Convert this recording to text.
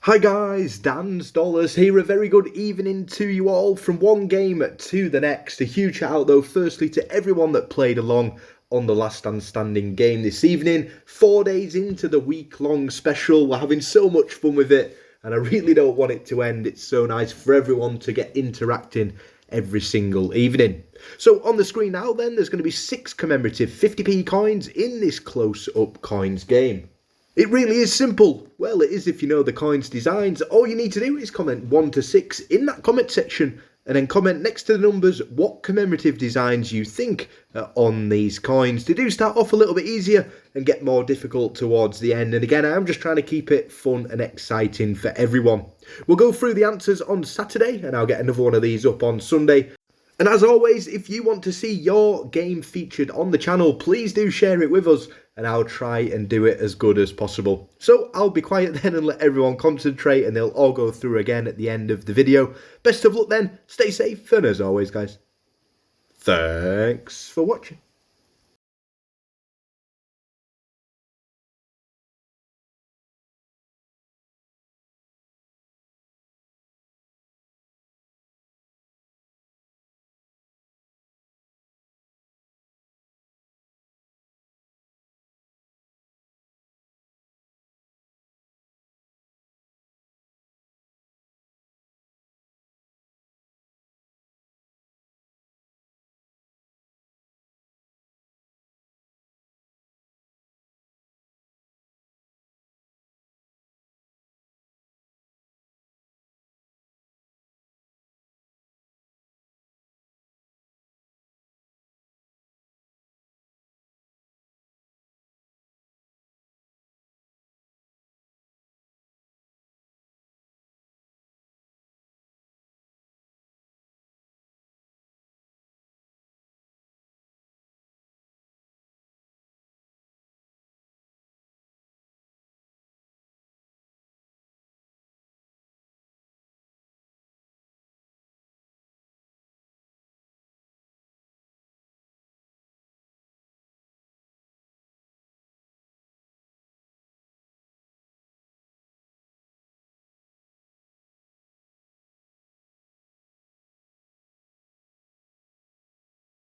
Hi guys, Dan's Dollars here. A very good evening to you all from one game to the next. A huge shout out though firstly to everyone that played along on the Last Man Standing game this evening. 4 days into the week-long special. We're having so much fun with it and I really don't want it to end. It's so nice for everyone to get interacting every single evening. So on the screen now then, there's going to be 6 commemorative 50p coins in this close-up coins game. It really is simple. Well, it is if you know the coins designs. All you need to do is comment 1 to 6 in that comment section and then comment next to the numbers what commemorative designs you think are on these coins. They do start off a little bit easier and get more difficult towards the end. And again, I'm just trying to keep it fun and exciting for everyone. We'll go through the answers on Saturday and I'll get another one of these up on Sunday. And as always, if you want to see your game featured on the channel, please do share it with us and I'll try and do it as good as possible. So I'll be quiet then and let everyone concentrate and they'll all go through again at the end of the video. Best of luck then, stay safe, and as always guys, thanks for watching.